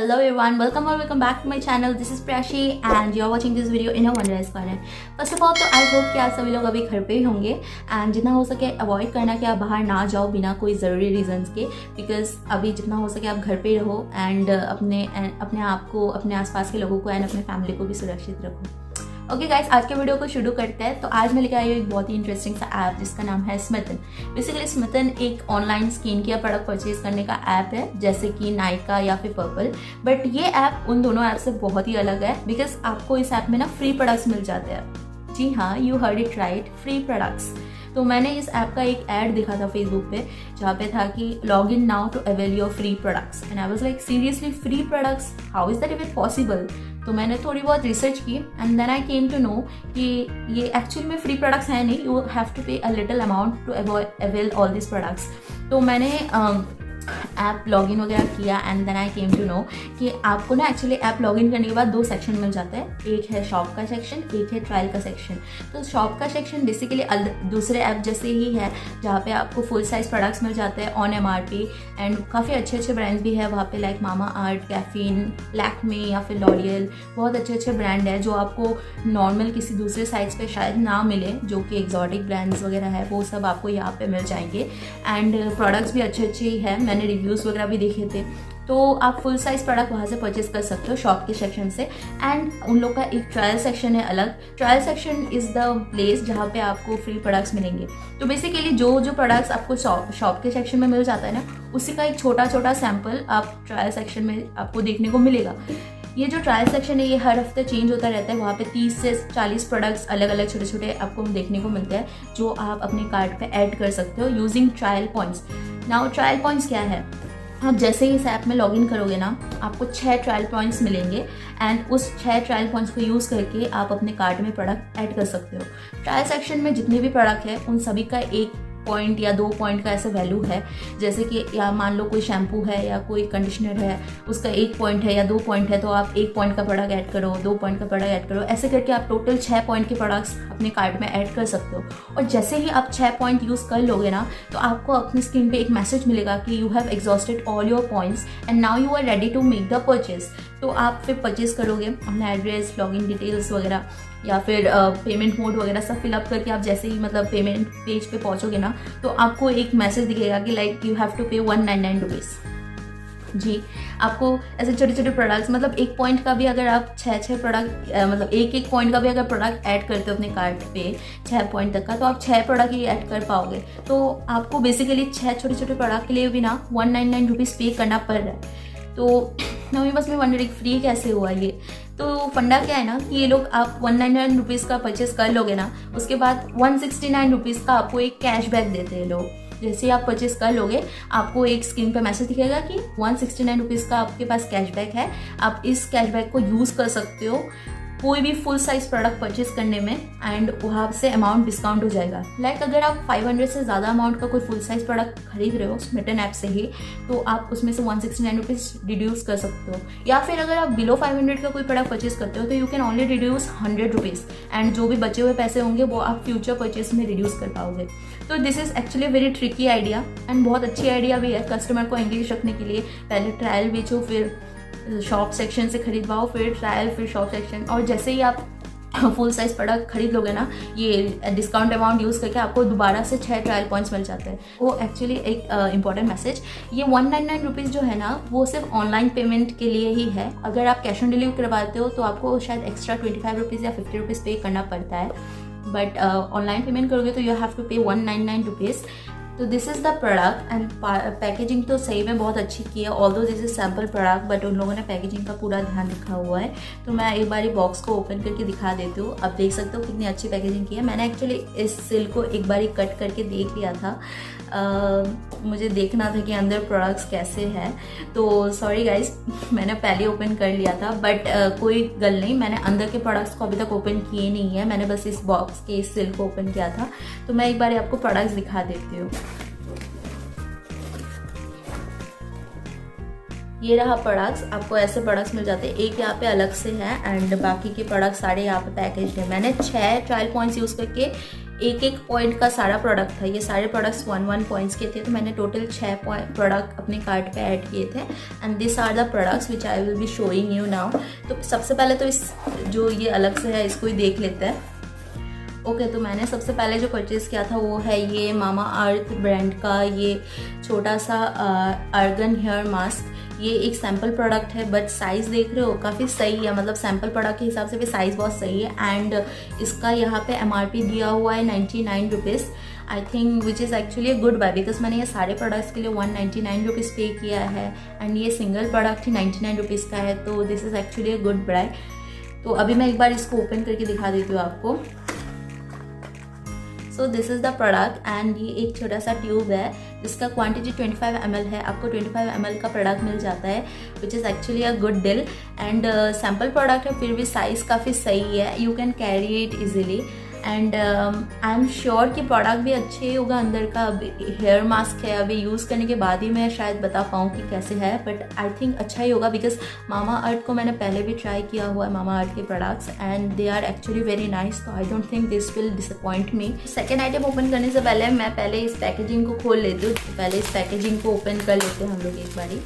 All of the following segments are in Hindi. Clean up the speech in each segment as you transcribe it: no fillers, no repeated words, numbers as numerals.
Hello everyone, welcome back to my channel. This is Priyakshi and you are watching this video in a wondrous corner. First of all तो आई होप कि आप सभी लोग अभी घर पे ही होंगे एंड जितना हो सके अवॉइड करना कि आप बाहर ना जाओ बिना कोई ज़रूरी रीजंस के, बिकॉज अभी जितना हो सके आप घर पे ही रहो एंड अपने आप को, अपने आसपास के लोगों को एंड अपने फैमिली को भी सुरक्षित रखो. ओके गाइस, आज के वीडियो को शुरू करते हैं. तो आज मैं लेकर आई हूँ एक बहुत ही इंटरेस्टिंग सा ऐप जिसका नाम है स्मिटन. बेसिकली स्मिटन एक online skin care product purchase करने का ऐप है, जैसे कि नाइका या फिर पर्पल. बट ये ऐप उन दोनों ऐप से बहुत ही अलग है बिकॉज आपको इस ऐप में ना फ्री प्रोडक्ट्स मिल जाते हैं. जी हाँ, you heard it right, free products. तो मैंने इस ऐप का एक ऐड देखा था फेसबुक पे जहाँ पे था कि log in now to avail your free products and I was like seriously free products, how is that even possible. तो मैंने थोड़ी बहुत रिसर्च की and then I came to know कि ये एक्चुअल में फ्री प्रोडक्ट्स हैं नहीं, you have to pay a little amount to avail all this products. तो मैंने ऐप लॉगिन वगैरह किया and then I came to know कि आपको ना एक्चुअली ऐप लॉगिन करने के बाद दो सेक्शन मिल जाते हैं. एक है शॉप का सेक्शन, एक है ट्रायल का सेक्शन. तो शॉप का सेक्शन बेसिकली दूसरे ऐप जैसे ही है जहाँ पे आपको फुल साइज प्रोडक्ट्स मिल जाते हैं ऑन MRP एंड काफ़ी अच्छे अच्छे ब्रांड्स भी है वहाँ पे, लाइक मामा अर्थ, कैफीन, लैक्मे या फिर लॉरियल. बहुत अच्छे अच्छे ब्रांड है जो आपको नॉर्मल किसी दूसरे साइट्स पे शायद ना मिले, जो कि एग्जॉटिक ब्रांड्स वगैरह है वो सब आपको यहाँ पे मिल जाएंगे एंड प्रोडक्ट्स भी अच्छे अच्छे ही है. मैंने रिव्यूज़ वगैरह भी देखे थे. तो आप फुल साइज प्रोडक्ट वहाँ से परचेज कर सकते हो शॉप के सेक्शन से. एंड उन लोग का एक ट्रायल सेक्शन है अलग. Trial section is the place जहाँ पे आपको फ्री प्रोडक्ट्स मिलेंगे. तो बेसिकली जो प्रोडक्ट्स आपको शॉप के सेक्शन में मिल जाता है ना, उसी का एक छोटा छोटा सैम्पल आप ट्रायल सेक्शन में आपको देखने को मिलेगा. ये जो ट्रायल सेक्शन है ये हर हफ्ते चेंज होता रहता है. वहाँ पे 30 से 40 प्रोडक्ट्स अलग अलग छोटे छोटे आपको देखने को मिलते हैं जो आप अपने कार्ट पे ऐड कर सकते हो using trial points. Now trial points क्या है, आप जैसे ही इस ऐप में लॉगिन करोगे ना आपको 6 ट्रायल पॉइंट्स मिलेंगे एंड उस 6 ट्रायल पॉइंट्स को यूज़ करके आप अपने कार्ट में प्रोडक्ट ऐड कर सकते हो. ट्रायल सेक्शन में जितने भी प्रोडक्ट है उन सभी का 1 पॉइंट या 2 पॉइंट का ऐसा वैल्यू है. जैसे कि या मान लो कोई शैम्पू है या कोई कंडीशनर है, उसका 1 पॉइंट है या 2 पॉइंट है, तो आप 1 पॉइंट का प्रोडक्ट ऐड करो, 2 पॉइंट का प्रोडक्ट ऐड करो. ऐसे करके आप टोटल 6 पॉइंट के प्रोडक्ट्स अपने कार्ट में ऐड कर सकते हो. और जैसे ही आप 6 पॉइंट यूज़ कर लोगे ना तो आपको अपनी स्क्रीन पे एक मैसेज मिलेगा कि you have exhausted all your points and now you are ready to make the purchase. तो आप फिर परचेज करोगे, अपना एड्रेस, लॉगिन डिटेल्स वगैरह या फिर पेमेंट मोड वगैरह सब फिलअप करके आप जैसे ही मतलब पेमेंट पेज पे पहुंचोगे ना तो आपको एक मैसेज दिखेगा कि लाइक यू हैव टू पे 199 रुपीज़. जी, आपको ऐसे छोटे छोटे प्रोडक्ट्स, मतलब 1 पॉइंट का भी अगर आप 6 प्रोडक्ट मतलब एक पॉइंट का भी अगर प्रोडक्ट ऐड करते हो अपने कार्ट पे 6 पॉइंट तक का, तो आप 6 प्रोडक्ट ही ऐड कर पाओगे. तो आपको बेसिकली 6 छोटे छोटे प्रोडक्ट के लिए भी ना 199 रुपीज़ पे करना पड़ रहा है. तो नवी बस में वंडरिंग फ्री कैसे हुआ ये. तो फंडा क्या है ना कि ये लोग आप 199 रुपीज़ का परचेस कर लोगे ना, उसके बाद 169 रुपीज़ का आपको एक कैशबैक देते हैं लोग. जैसे आप परचेस कर लोगे आपको एक स्क्रीन पे मैसेज दिखेगा कि 169 रुपीज़ का आपके पास कैशबैक है, आप इस कैशबैक को यूज़ कर सकते हो कोई भी फुल साइज प्रोडक्ट परचेज करने में एंड वहाँ से अमाउंट डिस्काउंट हो जाएगा. लाइक अगर आप 500 से ज़्यादा अमाउंट का कोई फुल साइज प्रोडक्ट खरीद रहे हो स्मिटन ऐप से ही, तो आप उसमें से 169 रुपीज़ रिड्यूस कर सकते हो. या फिर अगर आप बिलो 500 का कोई प्रोडक्ट परचेज करते हो तो you can only reduce 100 rupees and जो भी बचे हुए पैसे होंगे वो आप फ्यूचर परचेज में रिड्यूस कर पाओगे. तो this is actually very tricky idea and बहुत अच्छी आइडिया भी है कस्टमर को एंगेज रखने के लिए. पहले ट्रायल बेचो, फिर शॉप सेक्शन से खरीदवाओ, फिर ट्रायल, फिर शॉप सेक्शन, और जैसे ही आप फुल साइज प्रोडक्ट खरीद लोगे ना ये डिस्काउंट अमाउंट यूज़ करके आपको दोबारा से 6 ट्रायल पॉइंट्स मिल जाते हैं. वो एक्चुअली एक इंपॉर्टेंट मैसेज, ये 199 रुपीज़ जो है ना वो सिर्फ ऑनलाइन पेमेंट के लिए ही है. अगर आप कैश ऑन डिलीवरी करवाते हो तो आपको शायद एक्स्ट्रा 25 रुपीज़ या 50 रुपीज़ पे करना पड़ता है. बट ऑनलाइन पेमेंट करोगे तो यू हैव टू पे 199 रुपीज़. तो this is the product and packaging तो सही में बहुत अच्छी की है. Although this is sample product but उन लोगों ने पैकेजिंग का पूरा ध्यान रखा हुआ है. तो मैं एक बार बॉक्स को ओपन करके दिखा देती हूँ. आप देख सकते हो कितनी अच्छी पैकेजिंग की है. मैंने एक्चुअली इस सील को एक बार कट करके देख लिया था. मुझे देखना था कि अंदर प्रोडक्ट्स कैसे हैं. तो सॉरी गाइज, मैंने पहले ओपन कर लिया था बट कोई गल नहीं, मैंने अंदर के प्रोडक्ट्स को अभी तक ओपन किए नहीं है. मैंने बस इस बॉक्स के इस सील को ओपन किया था. तो मैं एक बार आपको प्रोडक्ट्स दिखा देती हूँ. ये रहा प्रोडक्ट्स. आपको ऐसे प्रोडक्ट्स मिल जाते हैं. एक यहाँ पे अलग से है एंड बाकी के प्रोडक्ट्स सारे यहाँ पे पैकेज है. मैंने 6 ट्रायल पॉइंट्स यूज़ करके एक एक पॉइंट का सारा प्रोडक्ट था, ये सारे प्रोडक्ट्स 1 पॉइंट्स के थे, तो मैंने टोटल 6 प्रोडक्ट अपने कार्ट पे ऐड किए थे and this are the products which I will be showing you now. तो सबसे पहले तो इस जो ये अलग से है इसको ही देख लेते हैं। ओके तो मैंने सबसे पहले जो परचेज़ किया था वो है ये मामा अर्थ ब्रांड का ये छोटा सा अर्गन हेयर मास्क। ये एक सैम्पल प्रोडक्ट है बट साइज़ देख रहे हो काफ़ी सही है, मतलब सैम्पल प्रोडक्ट के हिसाब से भी साइज़ बहुत सही है एंड इसका यहाँ पे MRP दिया हुआ है 99 rupees I think which is actually good buy because मैंने ये सारे प्रोडक्ट्स के लिए 199 रुपीज़ पे किया है एंड ये सिंगल प्रोडक्ट ही 99 रुपीज़ का है, तो this is actually a good buy. तो अभी मैं एक बार इसको ओपन करके दिखा देती हूँ आपको। So this is the product and ये एक छोटा सा ट्यूब है जिसका क्वांटिटी 25 ml है, आपको 25 ml का प्रोडक्ट मिल जाता है विच is actually a good deal and sample product है फिर भी साइज़ काफ़ी सही है, you can carry it easily and I am sure कि प्रोडक्ट भी अच्छे होगा अंदर का। हेयर मास्क है, अभी यूज़ करने के बाद ही मैं शायद बता पाऊँ कि कैसे है बट आई थिंक अच्छा ही होगा बिकॉज मामा अर्थ को मैंने पहले भी ट्राई किया हुआ है मामा अर्थ के products and they are actually very nice, तो I don't think this will disappoint me. Second item open करने से पहले मैं पहले इस पैकेजिंग को खोल लेती हूँ, पहले इस पैकेजिंग को ओपन कर लेते हैं हम लोग एक बारी।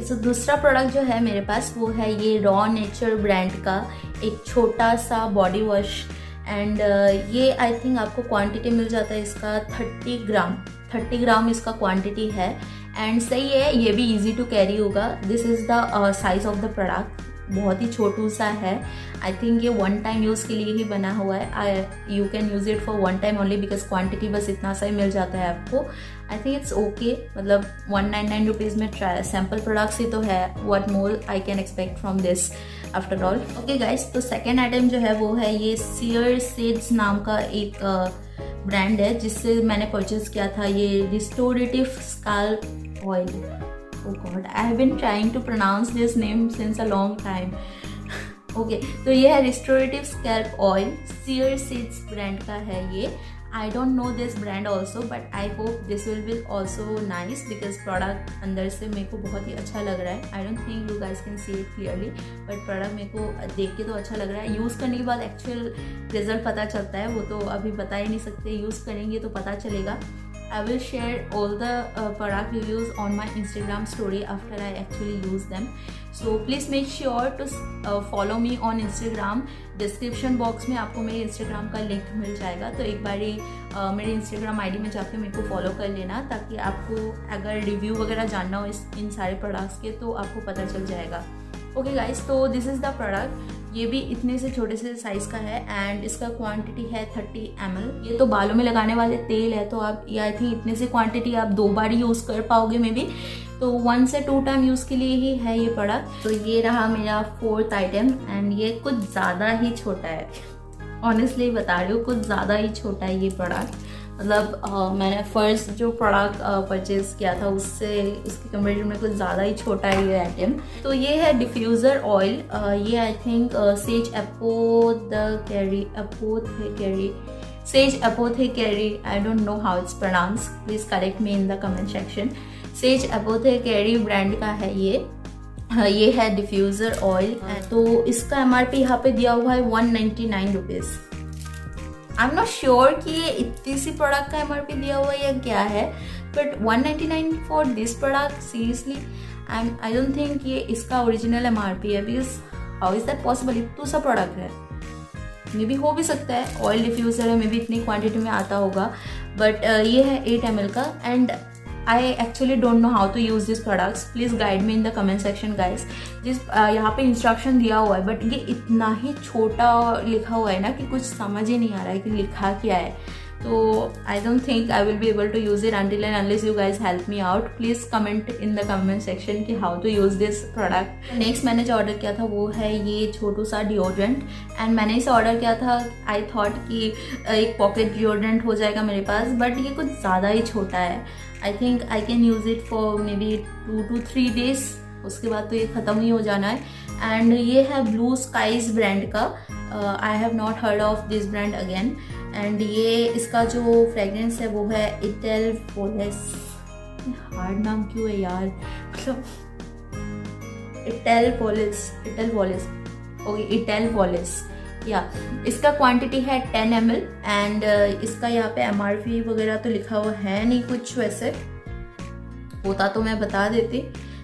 तो दूसरा प्रोडक्ट जो है मेरे पास वो है ये रॉ नेचर ब्रांड का एक छोटा सा बॉडी वॉश एंड ये आई थिंक आपको क्वांटिटी मिल जाता है इसका 30 ग्राम इसका क्वांटिटी है एंड सही है, ये भी इजी टू कैरी होगा। This is the size of the product, बहुत ही छोटू सा है। आई थिंक ये 1 टाइम यूज़ के लिए ही बना हुआ है, you can use it for 1 time only because quantity बस इतना सा ही मिल जाता है आपको। आई थिंक इट्स ओके, मतलब 199 रुपीज़ में ट्राई सैम्पल प्रोडक्ट्स ही तो है, what more I can expect from this after all. Okay guys, तो सेकेंड आइटम जो है वो है ये सियर सीड्स नाम का एक ब्रांड है जिससे मैंने परचेज किया था ये restorative scalp oil. Oh God, I have been trying to pronounce this name since a long time. Okay, तो ये है restorative scalp oil, seer seeds brand का है ये। I don't know this brand also but I hope this will be also nice because product अंदर से मेरे को बहुत ही अच्छा लग रहा है। आई don't think you guys can see it clearly but product मेरे को देख के तो अच्छा लग रहा है। यूज़ करने के बाद एक्चुअल रिजल्ट पता चलता है, वो तो अभी बता ही नहीं सकते, यूज़ करेंगे तो पता चलेगा। I will share all the product reviews on my Instagram story after I actually use them. So please make sure to follow me on Instagram. Description box में आपको मेरे Instagram का लिंक मिल जाएगा, तो एक बारी मेरे Instagram ID में जाके मेरे को फॉलो कर लेना ताकि आपको अगर रिव्यू वगैरह जानना हो इन सारे प्रोडक्ट्स के तो आपको पता चल जाएगा। ओके गाइस, तो दिस इज़ द प्रोडक्ट, ये भी इतने से छोटे से साइज़ का है एंड इसका क्वांटिटी है 30 ml। ये तो बालों में लगाने वाले तेल है तो आप ये आई थिंक इतने से क्वांटिटी आप 2 बार यूज़ कर पाओगे मे बी, तो 1 से 2 टाइम यूज़ के लिए ही है ये प्रोडक्ट। तो ये रहा मेरा 4th आइटम एंड ये कुछ ज़्यादा ही छोटा है, ऑनेस्टली बता रही हूँ कुछ ज़्यादा ही छोटा है ये प्रोडक्ट। मतलब मैंने फर्स्ट जो प्रोडक्ट परचेज़ किया था उससे उसके कंपेरिजन में कुछ ज़्यादा ही छोटा है ये आइटम। तो ये है डिफ्यूज़र ऑयल, ये I think Sage Apothecary, I don't know how it's pronounce, please correct me in the comment section. Sage Apothecary brand का है ये है डिफ्यूज़र ऑयल। तो इसका MRP यहाँ पे दिया हुआ है 199 rupees. I am not sure कि ये इतनी सी प्रोडक्ट का MRP दिया हुआ है या क्या है, but 199 for this product seriously I don't think ये इसका ओरिजिनल MRP है because how is that possible, इतना सा प्रोडक्ट है। मे बी हो भी सकता है, ऑयल डिफ्यूज़र है, मे बी इतनी क्वांटिटी में आता होगा, बट ये है 8 ml का and I actually don't know how to use these products. Please guide me in the comment section guys. जिस यहाँ पे इंस्ट्रक्शन दिया हुआ है बट ये इतना ही छोटा लिखा हुआ है ना कि कुछ समझ ही नहीं आ रहा है कि लिखा क्या है। तो I don't think I will be able to use it until and unless you guys help me out. Please comment in the comment section कि how to use this product. Next मैंने जो ऑर्डर किया था वो है ये छोटू सा डिओड्रेंट एंड मैंने इसे ऑर्डर किया था I thought कि एक पॉकेट डिओड्रेंट हो जाएगा मेरे पास, बट ये कुछ ज़्यादा ही छोटा है। I think I can use it for maybe 2 to 3 days, उसके बाद तो ये ख़त्म ही हो जाना है। एंड ये है ब्लू स्काइज ब्रांड का, I have not heard of this brand again and ये इसका जो फ्रेगरेंस है वो है इटेल पॉलिस। हार्ड नाम क्यों है यार, मतलब इटेल पॉलिस ओके इटेल पॉलिस या इसका क्वांटिटी है 10 ml एंड इसका यहाँ पे MRP वगैरह तो लिखा हुआ है नहीं कुछ, वैसे होता तो मैं बता देती,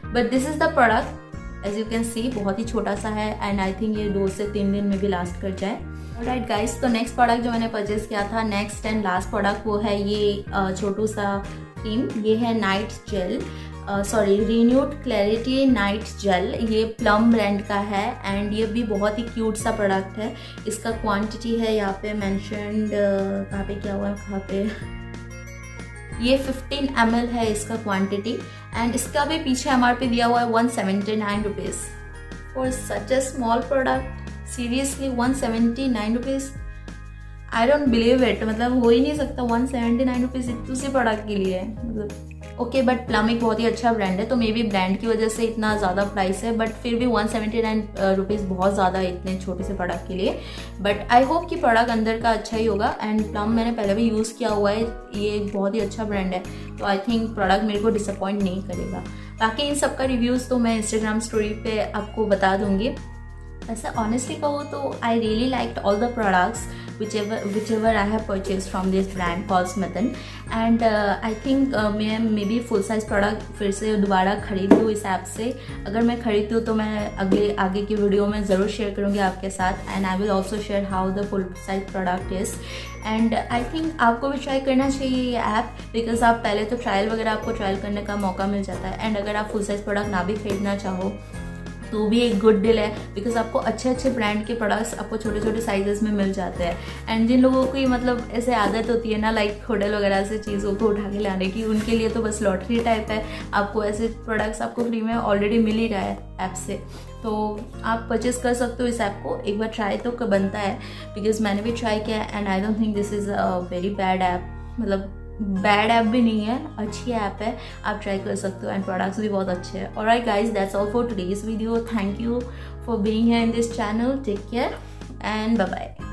but this is the product as you can see, बहुत ही छोटा सा है एंड आई थिंक ये 2 से 3 दिन में भी लास्ट कर जाए। ऑलराइट गाइस, तो नेक्स्ट प्रोडक्ट जो मैंने परचेज किया था, नेक्स्ट एंड लास्ट प्रोडक्ट, वो है ये छोटू सा क्रीम। ये है night gel, renewed clarity night gel. ये प्लम ब्रांड का है एंड ये भी बहुत ही क्यूट सा प्रोडक्ट है। इसका क्वांटिटी है यहाँ पे मैंशनड, कहाँ पे क्या हुआ है, कहाँ पे, ये 15 ml है इसका क्वांटिटी एंड इसका भी पीछे MRP दिया हुआ है 179 rupees for such A small product. Seriously 179 rupees, I don't believe it, मतलब हो ही नहीं सकता 179 रुपीज़ उसी प्रोडक्ट के लिए, मतलब ओके। बट प्लम एक बहुत ही अच्छा ब्रांड है, तो मे बी ब्रांड की वजह से इतना ज़्यादा प्राइस है, बट फिर भी 179 रुपीज़ बहुत ज़्यादा है इतने छोटे से प्रोडक्ट के लिए। बट आई होप कि प्रोडक्ट अंदर का अच्छा ही होगा एंड प्लम मैंने पहले भी यूज़ किया हुआ है, ये एक बहुत ही अच्छा ब्रांड है, तो आई थिंक प्रोडक्ट मेरे को डिसअपॉइंट नहीं करेगा। बाकी इन सब का रिव्यूज़ तो मैं इंस्टाग्राम स्टोरी पे आपको बता दूँगी। ऐसा ऑनेस्टली कहूँ तो I really liked all the products whichever I have purchased from this brand called Smytten and I think मैं may be full size product फिर से दोबारा खरीद लूँ इस ऐप से। अगर मैं खरीदती हूँ तो मैं आगे की वीडियो में ज़रूर शेयर करूँगी आपके साथ and I will also share how the full size product is and I think आपको भी ट्राई करना चाहिए ये ऐप, बिकॉज आप पहले तो ट्रायल वगैरह आपको ट्रायल करने का मौका मिल जाता है एंड अगर आप फुल साइज़ प्रोडक्ट ना भी खरीदना चाहो तो भी एक गुड डील है, बिकॉज आपको अच्छे अच्छे ब्रांड के प्रोडक्ट्स आपको छोटे छोटे साइजेस में मिल जाते हैं एंड जिन लोगों की मतलब ऐसे आदत होती है ना लाइक होटल वगैरह से चीज़ों को उठा के लाने की, उनके लिए तो बस लॉटरी टाइप है, आपको ऐसे प्रोडक्ट्स आपको फ्री में ऑलरेडी मिल ही रहा है ऐप से, तो आप परचेस कर सकते हो इस ऐप को। एक बार ट्राई तो बनता है, बिकॉज मैंने भी ट्राई किया and I don't think this is a very bad app, मतलब बैड ऐप भी नहीं है, अच्छी ऐप है, आप ट्राई कर सकते हो एंड प्रोडक्ट्स भी बहुत अच्छे हैं। Alright guys, that's all for today's video. Thank you for being here in this channel, take care and bye bye.